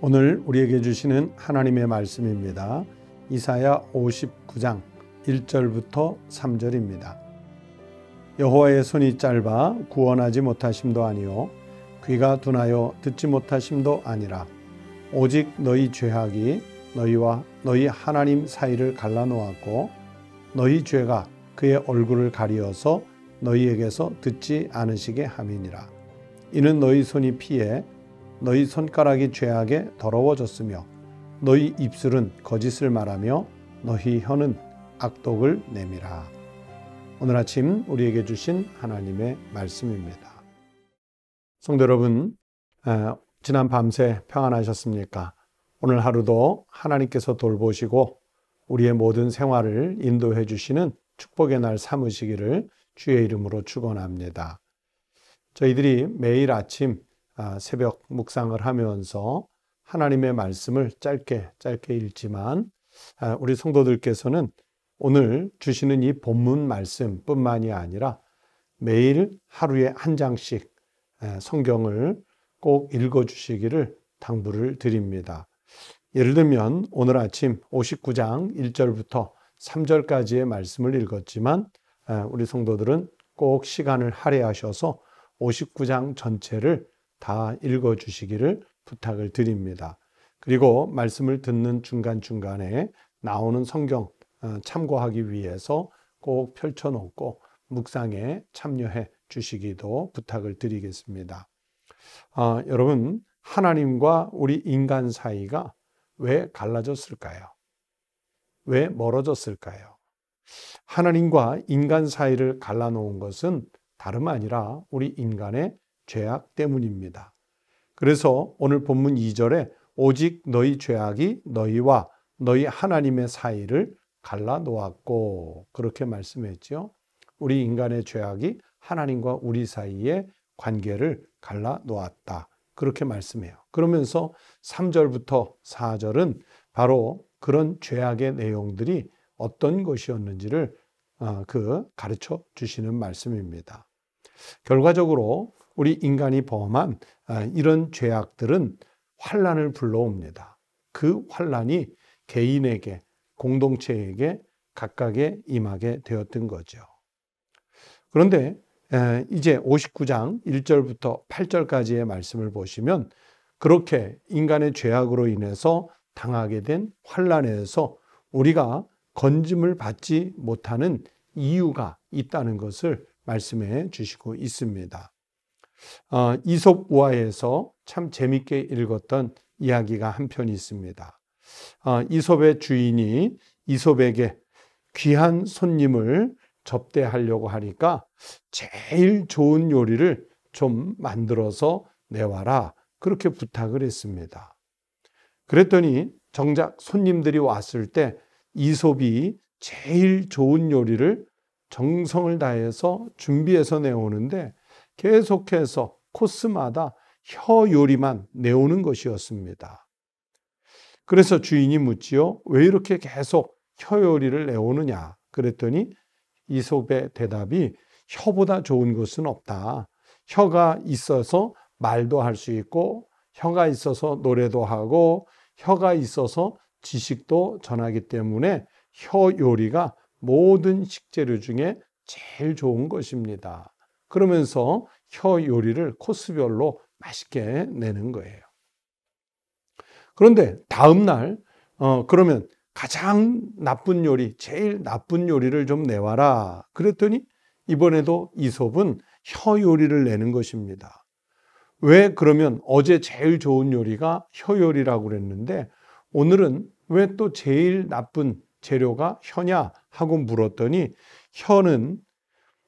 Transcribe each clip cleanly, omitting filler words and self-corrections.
오늘 우리에게 주시는 하나님의 말씀입니다. 이사야 59장 1절부터 3절입니다. 여호와의 손이 짧아 구원하지 못하심도 아니요 귀가 둔하여 듣지 못하심도 아니라 오직 너희 죄악이 너희와 너희 하나님 사이를 갈라놓았고 너희 죄가 그의 얼굴을 가리어서 너희에게서 듣지 않으시게 함이니라. 이는 너희 손이 피해 너희 손가락이 죄악에 더러워졌으며 너희 입술은 거짓을 말하며 너희 혀는 악독을 내밀어. 오늘 아침 우리에게 주신 하나님의 말씀입니다. 성도 여러분, 지난 밤새 평안하셨습니까? 오늘 하루도 하나님께서 돌보시고 우리의 모든 생활을 인도해 주시는 축복의 날 삼으시기를 주의 이름으로 축원합니다. 저희들이 매일 아침 새벽 묵상을 하면서 하나님의 말씀을 짧게 읽지만 우리 성도들께서는 오늘 주시는 이 본문 말씀뿐만이 아니라 매일 하루에 한 장씩 성경을 꼭 읽어주시기를 당부를 드립니다. 예를 들면 오늘 아침 59장 1절부터 3절까지의 말씀을 읽었지만 우리 성도들은 꼭 시간을 할애하셔서 59장 전체를 다 읽어주시기를 부탁을 드립니다. 그리고 말씀을 듣는 중간중간에 나오는 성경 참고하기 위해서 꼭 펼쳐놓고 묵상에 참여해 주시기도 부탁을 드리겠습니다. 여러분, 하나님과 우리 인간 사이가 왜 갈라졌을까요? 왜 멀어졌을까요? 하나님과 인간 사이를 갈라놓은 것은 다름 아니라 우리 인간의 죄악 때문입니다. 그래서 오늘 본문 2절에 오직 너희 죄악이 너희와 너희 하나님의 사이를 갈라놓았고 그렇게 말씀했죠. 우리 인간의 죄악이 하나님과 우리 사이의 관계를 갈라놓았다. 그렇게 말씀해요. 그러면서 3절부터 4절은 바로 그런 죄악의 내용들이 어떤 것이었는지를 가르쳐 주시는 말씀입니다. 결과적으로 우리 인간이 범한 이런 죄악들은 환난을 불러옵니다. 그 환난이 개인에게, 공동체에게 각각에 임하게 되었던 거죠. 그런데 이제 59장 1절부터 8절까지의 말씀을 보시면 그렇게 인간의 죄악으로 인해서 당하게 된 환난에서 우리가 건짐을 받지 못하는 이유가 있다는 것을 말씀해 주시고 있습니다. 이솝 우화에서 참 재밌게 읽었던 이야기가 한 편이 있습니다. 이솝의 주인이 이솝에게 귀한 손님을 접대하려고 하니까 제일 좋은 요리를 좀 만들어서 내와라 그렇게 부탁을 했습니다. 그랬더니 정작 손님들이 왔을 때 이솝이 제일 좋은 요리를 정성을 다해서 준비해서 내오는데 계속해서 코스마다 혀 요리만 내오는 것이었습니다. 그래서 주인이 묻지요. 왜 이렇게 계속 혀 요리를 내오느냐? 그랬더니 이솝의 대답이 혀보다 좋은 것은 없다. 혀가 있어서 말도 할 수 있고 혀가 있어서 노래도 하고 혀가 있어서 지식도 전하기 때문에 혀 요리가 모든 식재료 중에 제일 좋은 것입니다. 그러면서 혀 요리를 코스별로 맛있게 내는 거예요. 그런데 다음 날 그러면 가장 나쁜 요리, 제일 나쁜 요리를 좀 내와라. 그랬더니 이번에도 이솝은 혀 요리를 내는 것입니다. 왜 그러면 어제 제일 좋은 요리가 혀 요리라고 그랬는데 오늘은 왜 또 제일 나쁜 재료가 혀냐 하고 물었더니 혀는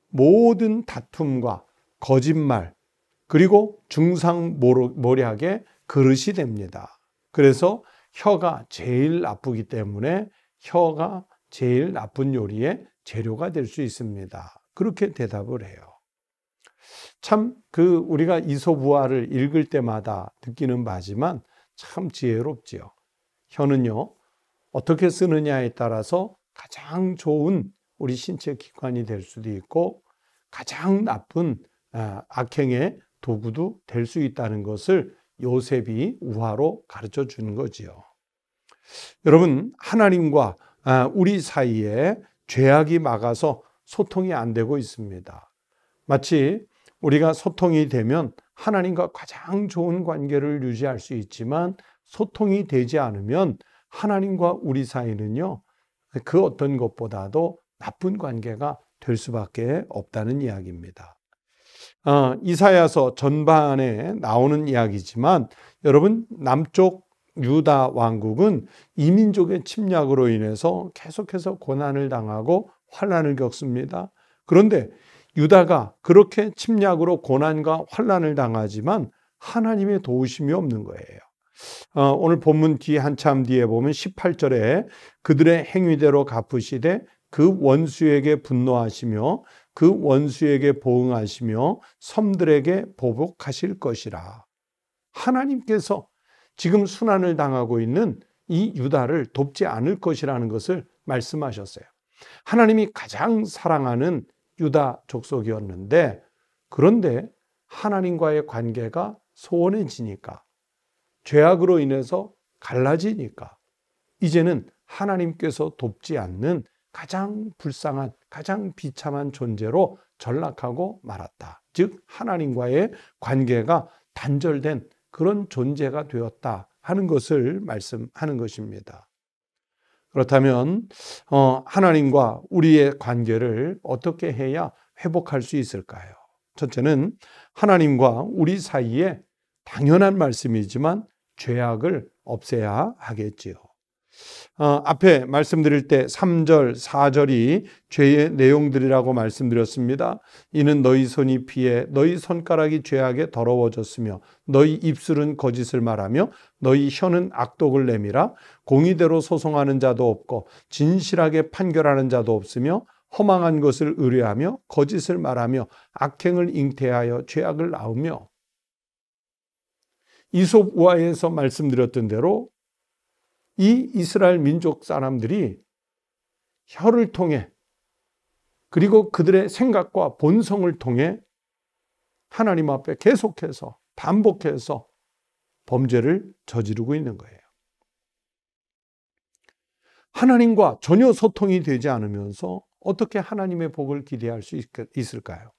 모든 다툼과 거짓말 그리고 중상모략의 그릇이 됩니다. 그래서 혀가 제일 나쁘기 때문에 혀가 제일 나쁜 요리의 재료가 될 수 있습니다. 그렇게 대답을 해요. 참 우리가 이솝 우화를 읽을 때마다 느끼는 바지만 참 지혜롭지요. 혀는요 어떻게 쓰느냐에 따라서 가장 좋은 우리 신체 기관이 될 수도 있고 가장 나쁜 악행의 도구도 될 수 있다는 것을 요셉이 우화로 가르쳐 주는 거지요. 여러분, 하나님과 우리 사이에 죄악이 막아서 소통이 안 되고 있습니다. 마치 우리가 소통이 되면 하나님과 가장 좋은 관계를 유지할 수 있지만 소통이 되지 않으면 하나님과 우리 사이는요, 그 어떤 것보다도 나쁜 관계가 될 수밖에 없다는 이야기입니다. 이사야서 전반에 나오는 이야기지만 여러분, 남쪽 유다 왕국은 이민족의 침략으로 인해서 계속해서 고난을 당하고 환난을 겪습니다. 그런데 유다가 그렇게 침략으로 고난과 환난을 당하지만 하나님의 도우심이 없는 거예요. 오늘 본문 뒤 한참 뒤에 보면 18절에 그들의 행위대로 갚으시되 그 원수에게 분노하시며 그 원수에게 보응하시며 섬들에게 보복하실 것이라. 하나님께서 지금 순환을 당하고 있는 이 유다를 돕지 않을 것이라는 것을 말씀하셨어요. 하나님이 가장 사랑하는 유다 족속이었는데, 그런데 하나님과의 관계가 소원해지니까, 죄악으로 인해서 갈라지니까 이제는 하나님께서 돕지 않는 가장 불쌍한, 가장 비참한 존재로 전락하고 말았다. 즉 하나님과의 관계가 단절된 그런 존재가 되었다 하는 것을 말씀하는 것입니다. 그렇다면 하나님과 우리의 관계를 어떻게 해야 회복할 수 있을까요? 첫째는 하나님과 우리 사이에 당연한 말씀이지만 죄악을 없애야 하겠지요. 앞에 말씀드릴 때 3절, 4절이 죄의 내용들이라고 말씀드렸습니다. 이는 너희 손이 피해 너희 손가락이 죄악에 더러워졌으며 너희 입술은 거짓을 말하며 너희 혀는 악독을 내밀어 공의대로 소송하는 자도 없고 진실하게 판결하는 자도 없으며 허망한 것을 의뢰하며 거짓을 말하며 악행을 잉태하여 죄악을 낳으며. 이솝 우화에서 말씀드렸던 대로 이 이스라엘 민족 사람들이 혀를 통해 그리고 그들의 생각과 본성을 통해 하나님 앞에 계속해서 반복해서 범죄를 저지르고 있는 거예요. 하나님과 전혀 소통이 되지 않으면서 어떻게 하나님의 복을 기대할 수 있을까요?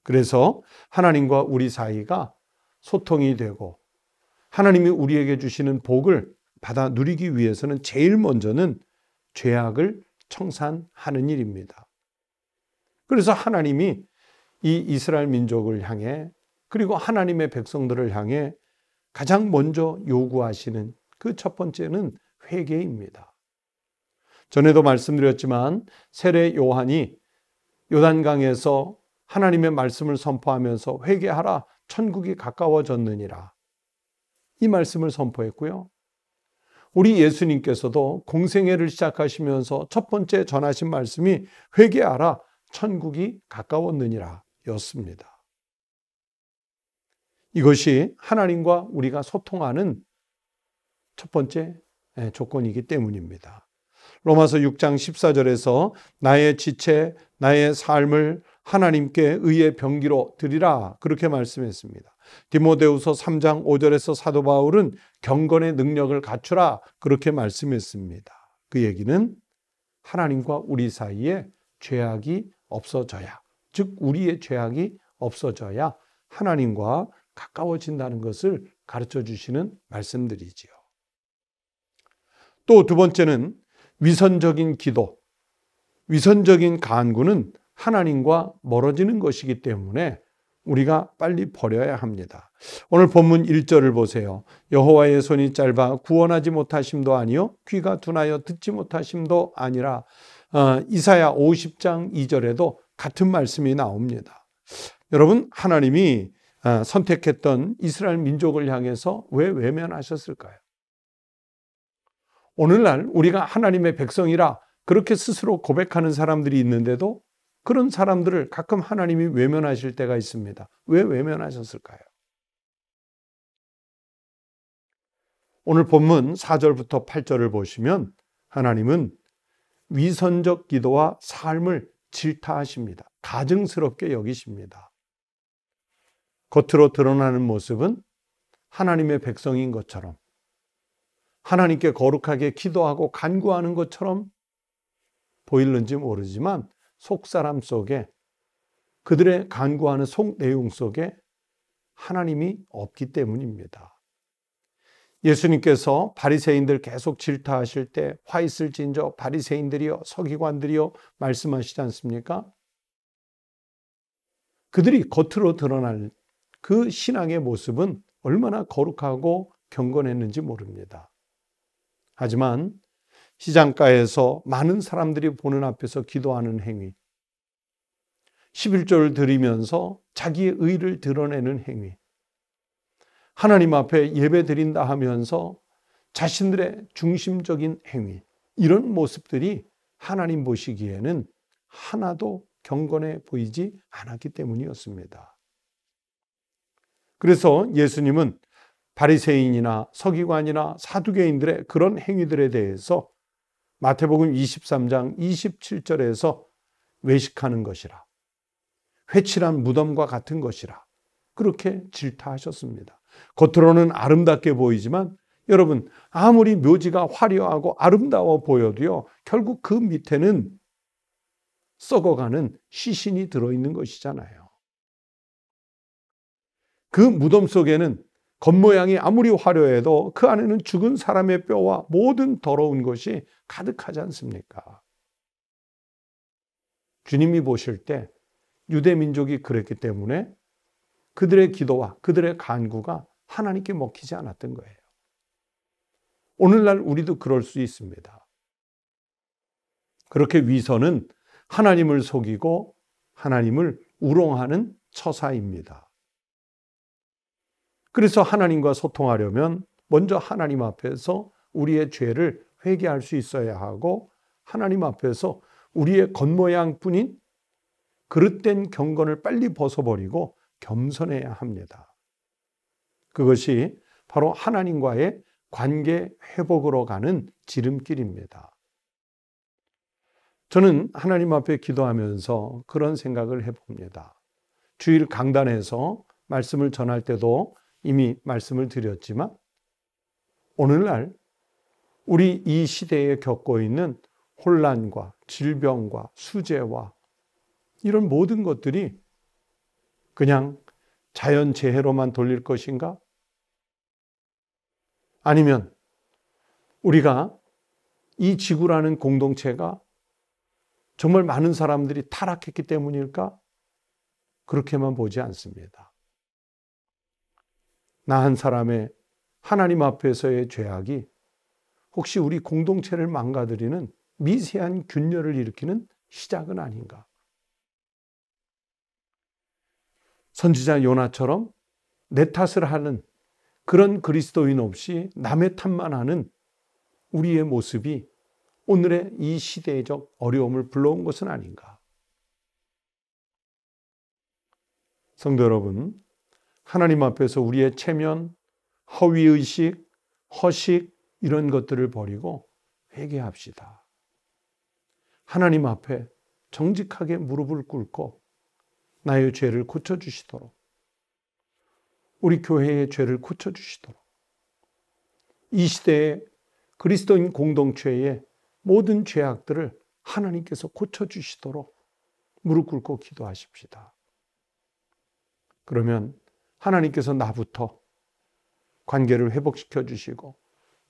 그래서 하나님과 우리 사이가 소통이 되고 하나님이 우리에게 주시는 복을 받아 누리기 위해서는 제일 먼저는 죄악을 청산하는 일입니다. 그래서 하나님이 이 이스라엘 민족을 향해 그리고 하나님의 백성들을 향해 가장 먼저 요구하시는 그 첫 번째는 회개입니다. 전에도 말씀드렸지만 세례 요한이 요단강에서 하나님의 말씀을 선포하면서 회개하라 천국이 가까워졌느니라 이 말씀을 선포했고요. 우리 예수님께서도 공생애를 시작하시면서 첫 번째 전하신 말씀이 회개하라 천국이 가까웠느니라 였습니다. 이것이 하나님과 우리가 소통하는 첫 번째 조건이기 때문입니다. 로마서 6장 14절에서 나의 지체, 나의 삶을 하나님께 의의 병기로 드리라 그렇게 말씀했습니다. 디모데후서 3장 5절에서 사도 바울은 경건의 능력을 갖추라 그렇게 말씀했습니다. 그 얘기는 하나님과 우리 사이에 죄악이 없어져야, 즉 우리의 죄악이 없어져야 하나님과 가까워진다는 것을 가르쳐 주시는 말씀들이지요. 또 두 번째는 위선적인 기도, 위선적인 간구는 하나님과 멀어지는 것이기 때문에 우리가 빨리 버려야 합니다. 오늘 본문 1절을 보세요. 여호와의 손이 짧아 구원하지 못하심도 아니요 귀가 둔하여 듣지 못하심도 아니라. 이사야 50장 2절에도 같은 말씀이 나옵니다. 여러분, 하나님이 선택했던 이스라엘 민족을 향해서 왜 외면하셨을까요? 오늘날 우리가 하나님의 백성이라 그렇게 스스로 고백하는 사람들이 있는데도 그런 사람들을 가끔 하나님이 외면하실 때가 있습니다. 왜 외면하셨을까요? 오늘 본문 4절부터 8절을 보시면 하나님은 위선적 기도와 삶을 질타하십니다. 가증스럽게 여기십니다. 겉으로 드러나는 모습은 하나님의 백성인 것처럼, 하나님께 거룩하게 기도하고 간구하는 것처럼 보일는지 모르지만 속사람 속에, 그들의 간구하는 속 내용 속에 하나님이 없기 때문입니다. 예수님께서 바리새인들 계속 질타하실 때 화 있을진저 바리새인들이여 서기관들이여 말씀하시지 않습니까? 그들이 겉으로 드러날 그 신앙의 모습은 얼마나 거룩하고 경건했는지 모릅니다. 하지만 시장가에서 많은 사람들이 보는 앞에서 기도하는 행위, 11조를 드리면서 자기의 의를 드러내는 행위, 하나님 앞에 예배 드린다 하면서 자신들의 중심적인 행위, 이런 모습들이 하나님 보시기에는 하나도 경건해 보이지 않았기 때문이었습니다. 그래서 예수님은 바리새인이나 서기관이나 사두개인들의 그런 행위들에 대해서 마태복음 23장 27절에서 외식하는 것이라, 회칠한 무덤과 같은 것이라 그렇게 질타하셨습니다. 겉으로는 아름답게 보이지만 여러분, 아무리 묘지가 화려하고 아름다워 보여도요, 결국 그 밑에는 썩어가는 시신이 들어있는 것이잖아요. 그 무덤 속에는 겉모양이 아무리 화려해도 그 안에는 죽은 사람의 뼈와 모든 더러운 것이 가득하지 않습니까? 주님이 보실 때 유대 민족이 그랬기 때문에 그들의 기도와 그들의 간구가 하나님께 먹히지 않았던 거예요. 오늘날 우리도 그럴 수 있습니다. 그렇게 위선은 하나님을 속이고 하나님을 우롱하는 처사입니다. 그래서 하나님과 소통하려면 먼저 하나님 앞에서 우리의 죄를 회개할 수 있어야 하고, 하나님 앞에서 우리의 겉모양뿐인 그릇된 경건을 빨리 벗어버리고 겸손해야 합니다. 그것이 바로 하나님과의 관계 회복으로 가는 지름길입니다. 저는 하나님 앞에 기도하면서 그런 생각을 해봅니다. 주일 강단에서 말씀을 전할 때도 이미 말씀을 드렸지만, 오늘날 우리 이 시대에 겪고 있는 혼란과 질병과 수재와 이런 모든 것들이 그냥 자연재해로만 돌릴 것인가? 아니면 우리가 이 지구라는 공동체가 정말 많은 사람들이 타락했기 때문일까? 그렇게만 보지 않습니다. 나 한 사람의 하나님 앞에서의 죄악이 혹시 우리 공동체를 망가뜨리는 미세한 균열을 일으키는 시작은 아닌가? 선지자 요나처럼 내 탓을 하는 그런 그리스도인 없이 남의 탓만 하는 우리의 모습이 오늘의 이 시대적 어려움을 불러온 것은 아닌가? 성도 여러분, 하나님 앞에서 우리의 체면, 허위의식, 허식 이런 것들을 버리고 회개합시다. 하나님 앞에 정직하게 무릎을 꿇고 나의 죄를 고쳐주시도록, 우리 교회의 죄를 고쳐주시도록, 이 시대의 그리스도인 공동체의 모든 죄악들을 하나님께서 고쳐주시도록 무릎 꿇고 기도하십시다. 그러면 하나님께서 나부터 관계를 회복시켜 주시고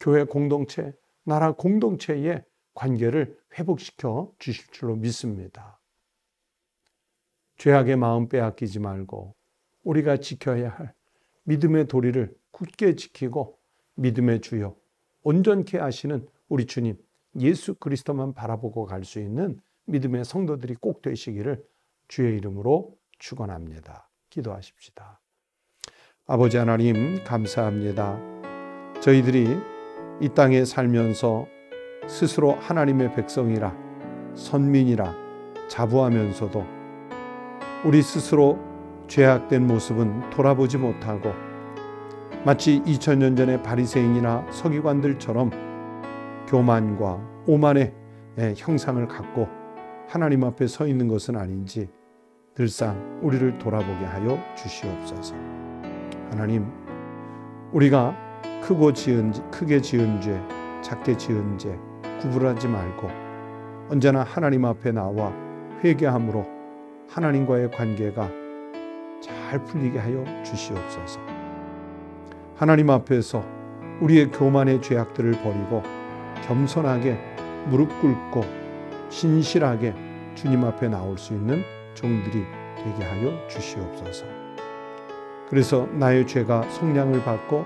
교회 공동체, 나라 공동체의 관계를 회복시켜 주실 줄로 믿습니다. 죄악의 마음 빼앗기지 말고 우리가 지켜야 할 믿음의 도리를 굳게 지키고 믿음의 주요 온전케 하시는 우리 주님 예수 그리스도만 바라보고 갈 수 있는 믿음의 성도들이 꼭 되시기를 주의 이름으로 축원합니다. 기도하십시다. 아버지 하나님 감사합니다. 저희들이 이 땅에 살면서 스스로 하나님의 백성이라 선민이라 자부하면서도 우리 스스로 죄악된 모습은 돌아보지 못하고 마치 2000년 전의 바리새인이나 서기관들처럼 교만과 오만의 형상을 갖고 하나님 앞에 서 있는 것은 아닌지 늘상 우리를 돌아보게 하여 주시옵소서. 하나님, 우리가 크게 지은 죄, 작게 지은 죄 구분하지 말고 언제나 하나님 앞에 나와 회개함으로 하나님과의 관계가 잘 풀리게 하여 주시옵소서. 하나님 앞에서 우리의 교만의 죄악들을 버리고 겸손하게 무릎 꿇고 신실하게 주님 앞에 나올 수 있는 종들이 되게 하여 주시옵소서. 그래서 나의 죄가 속량을 받고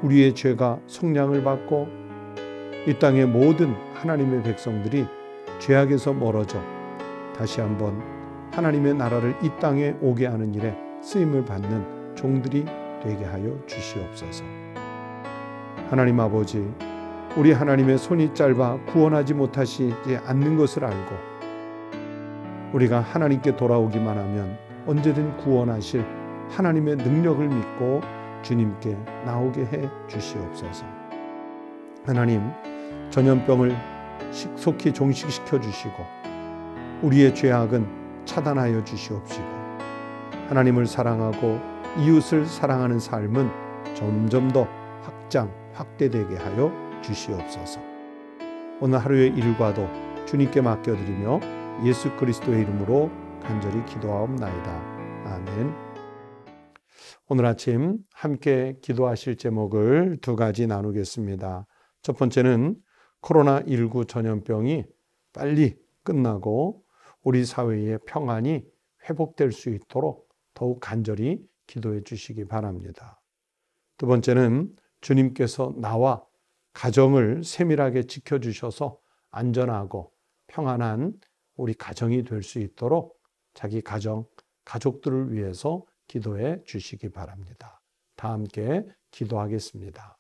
우리의 죄가 속량을 받고 이 땅의 모든 하나님의 백성들이 죄악에서 멀어져 다시 한번 하나님의 나라를 이 땅에 오게 하는 일에 쓰임을 받는 종들이 되게 하여 주시옵소서. 하나님 아버지, 우리 하나님의 손이 짧아 구원하지 못하시지 않는 것을 알고 우리가 하나님께 돌아오기만 하면 언제든 구원하실 하나님의 능력을 믿고 주님께 나오게 해 주시옵소서. 하나님, 전염병을 속히 종식시켜 주시고 우리의 죄악은 차단하여 주시옵시고 하나님을 사랑하고 이웃을 사랑하는 삶은 점점 더 확대되게 하여 주시옵소서. 오늘 하루의 일과도 주님께 맡겨드리며 예수 그리스도의 이름으로 간절히 기도하옵나이다. 아멘. 오늘 아침 함께 기도하실 제목을 두 가지 나누겠습니다. 첫 번째는 코로나19 전염병이 빨리 끝나고 우리 사회의 평안이 회복될 수 있도록 더욱 간절히 기도해 주시기 바랍니다. 두 번째는 주님께서 나와 가정을 세밀하게 지켜주셔서 안전하고 평안한 우리 가정이 될 수 있도록 자기 가족들을 위해서 기도해 주시기 바랍니다. 다 함께 기도하겠습니다.